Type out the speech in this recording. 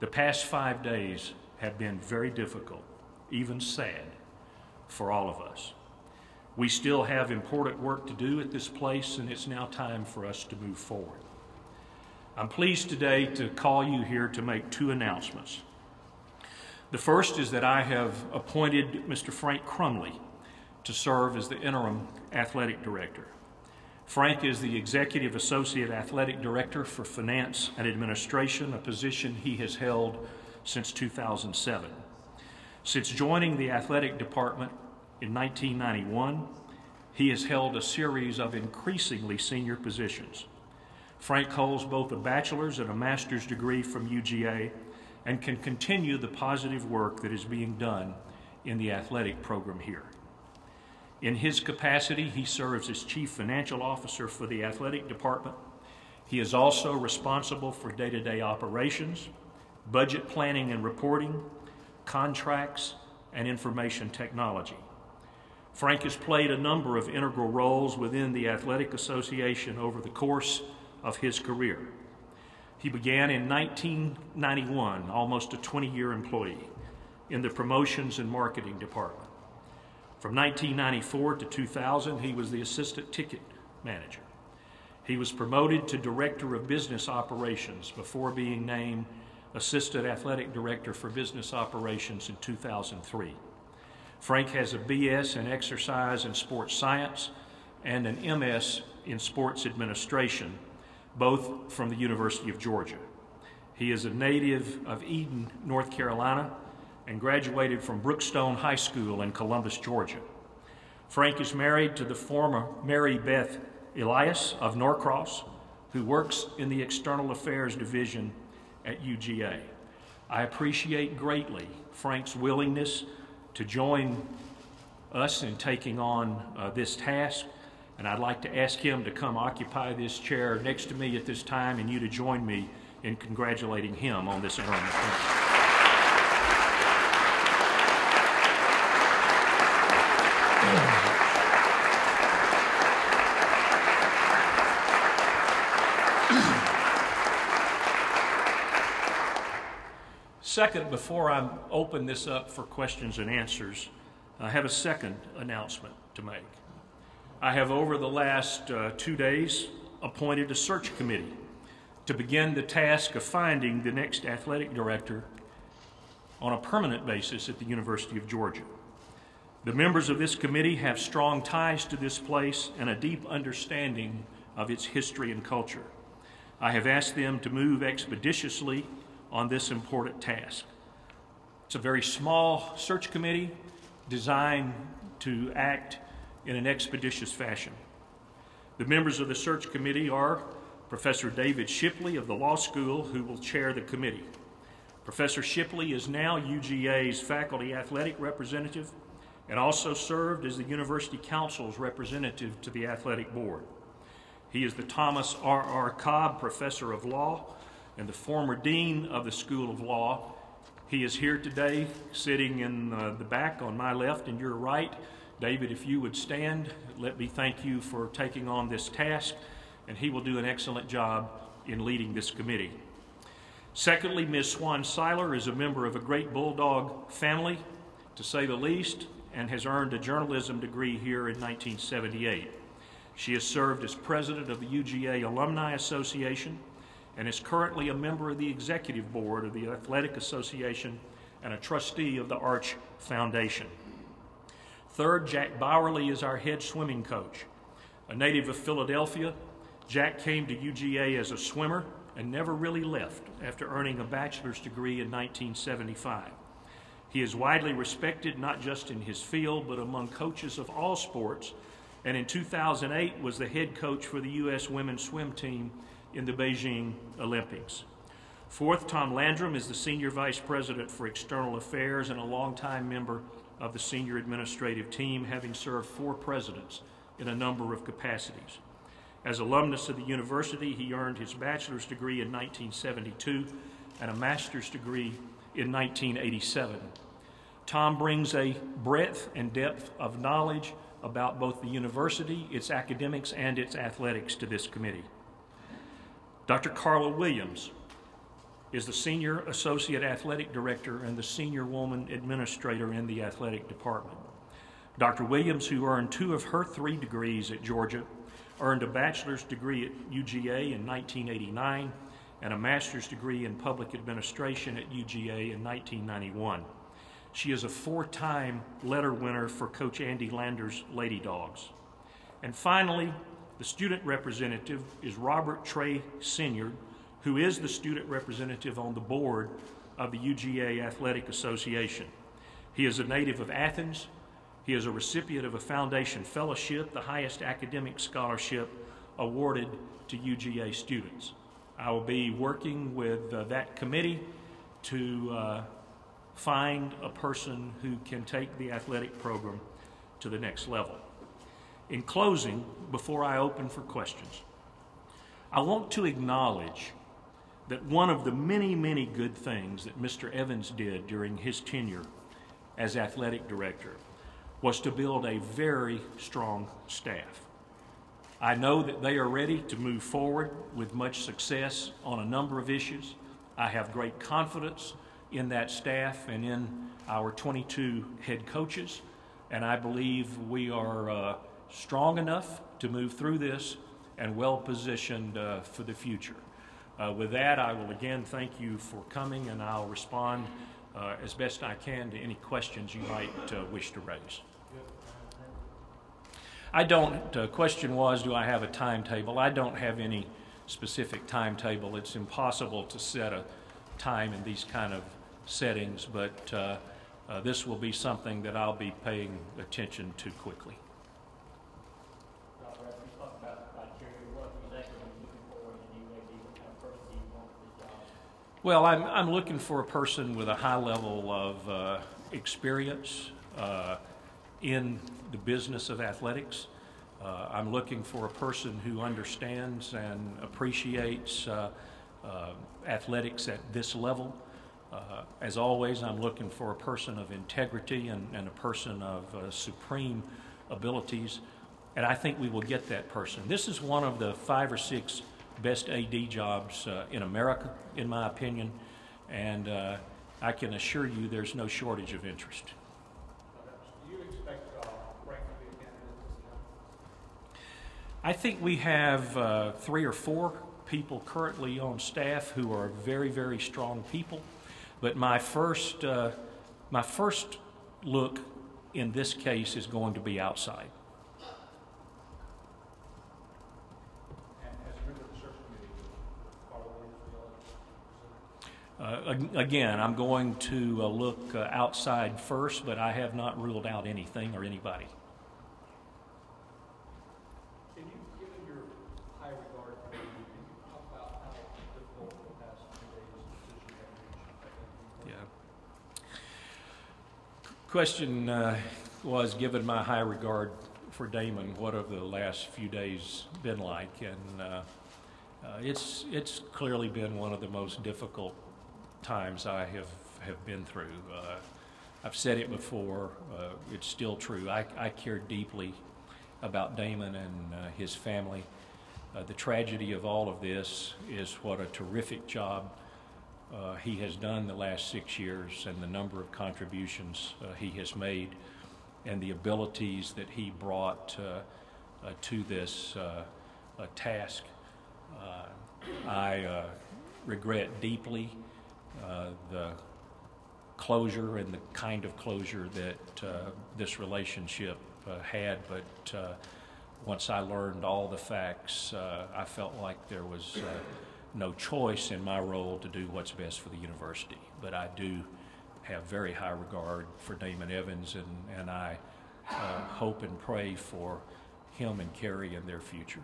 The past 5 days have been very difficult, even sad, for all of us. We still have important work to do at this place, and it's now time for us to move forward. I'm pleased today to call you here to make 2 announcements. The first is that I have appointed Mr. Frank Crumley to serve as the interim athletic director. Frank is the Executive Associate Athletic Director for Finance and Administration, a position he has held since 2007. Since joining the athletic department in 1991, he has held a series of increasingly senior positions. Frank holds both a bachelor's and a master's degree from UGA and can continue the positive work that is being done in the athletic program here. In his capacity, he serves as Chief Financial Officer for the athletic department. He is also responsible for day-to-day operations, budget planning and reporting, contracts, and information technology. Frank has played a number of integral roles within the Athletic Association over the course of his career. He began in 1991, almost a 20-year employee, in the promotions and marketing department. From 1994 to 2000, he was the assistant ticket manager. He was promoted to director of business operations before being named assistant athletic director for business operations in 2003. Frank has a BS in exercise and sports science and an MS in sports administration, both from the University of Georgia. He is a native of Eden, North Carolina, and graduated from Brookstone High School in Columbus, Georgia. Frank is married to the former Mary Beth Elias of Norcross, who works in the External Affairs Division at UGA. I appreciate greatly Frank's willingness to join us in taking on this task, and I'd like to ask him to come occupy this chair next to me at this time, and you to join me in congratulating him on this interim appointment. Second, before I open this up for questions and answers, I have a second announcement to make. I have, over the last 2 days, appointed a search committee to begin the task of finding the next athletic director on a permanent basis at the University of Georgia. The members of this committee have strong ties to this place and a deep understanding of its history and culture. I have asked them to move expeditiously on this important task. It's a very small search committee designed to act in an expeditious fashion. The members of the search committee are Professor David Shipley of the law school, who will chair the committee. Professor Shipley is now UGA's faculty athletic representative and also served as the University Council's representative to the athletic board. He is the Thomas R.R. Cobb Professor of Law and the former Dean of the School of Law. He is here today, sitting in the back on my left and your right. David, if you would stand, let me thank you for taking on this task, and he will do an excellent job in leading this committee. Secondly, Ms. Swan Seiler is a member of a great Bulldog family, to say the least, and has earned a journalism degree here in 1978. She has served as president of the UGA Alumni Association and is currently a member of the executive board of the Athletic Association and a trustee of the Arch Foundation. Third, Jack Bowerly is our head swimming coach. A native of Philadelphia, Jack came to UGA as a swimmer and never really left after earning a bachelor's degree in 1975. He is widely respected not just in his field but among coaches of all sports, and in 2008 was the head coach for the U.S. women's swim team in the Beijing Olympics. Fourth, Tom Landrum is the Senior Vice President for External Affairs and a longtime member of the senior administrative team, having served 4 presidents in a number of capacities. As alumnus of the university, he earned his bachelor's degree in 1972 and a master's degree in 1987. Tom brings a breadth and depth of knowledge about both the university, its academics, and its athletics to this committee. Dr. Carla Williams is the Senior Associate Athletic Director and the Senior Woman Administrator in the Athletic Department. Dr. Williams, who earned 2 of her 3 degrees at Georgia, earned a bachelor's degree at UGA in 1989 and a master's degree in public administration at UGA in 1991. She is a 4-time letter winner for Coach Andy Lander's Lady Dogs. And finally, the student representative is Robert Trey Sr., who is the student representative on the board of the UGA Athletic Association. He is a native of Athens. He is a recipient of a Foundation Fellowship, the highest academic scholarship awarded to UGA students. I will be working with that committee to find a person who can take the athletic program to the next level. In closing, before I open for questions, I want to acknowledge that one of the many, many good things that Mr. Evans did during his tenure as athletic director was to build a very strong staff. I know that they are ready to move forward with much success on a number of issues. I have great confidence in that staff and in our 22 head coaches, and I believe we are strong enough to move through this and well positioned for the future. With that, I will again thank you for coming, and I'll respond as best I can to any questions you might wish to raise. I don't, question was, do I have a timetable? I don't have any specific timetable. It's impossible to set a time in these kind of settings, but this will be something that I'll be paying attention to quickly. Well, I'm looking for a person with a high level of experience in the business of athletics. I'm looking for a person who understands and appreciates athletics at this level. As always, I'm looking for a person of integrity and a person of supreme abilities, and I think we will get that person. This is one of the 5 or 6 best AD jobs in America, in my opinion, and I can assure you there's no shortage of interest. Do you expect Frank to be a candidate this time? I think we have 3 or 4 people currently on staff who are very, very strong people, but my first look in this case is going to be outside. Again, I'm going to look outside first, but I have not ruled out anything or anybody. Can you, given your high regard for you, can you talk about how difficult the past 2 days decision you have reached? Yeah. Question was, given my high regard for Damon, what have the last few days been like? And it's clearly been one of the most difficult times I have been through. I've said it before, it's still true. I care deeply about Damon and his family. The tragedy of all of this is what a terrific job he has done the last 6 years, and the number of contributions he has made, and the abilities that he brought to this task. I regret deeply the closure and the kind of closure that this relationship had, but once I learned all the facts, I felt like there was no choice in my role to do what's best for the university. But I do have very high regard for Damon Evans, and I hope and pray for him and Carrie and their future.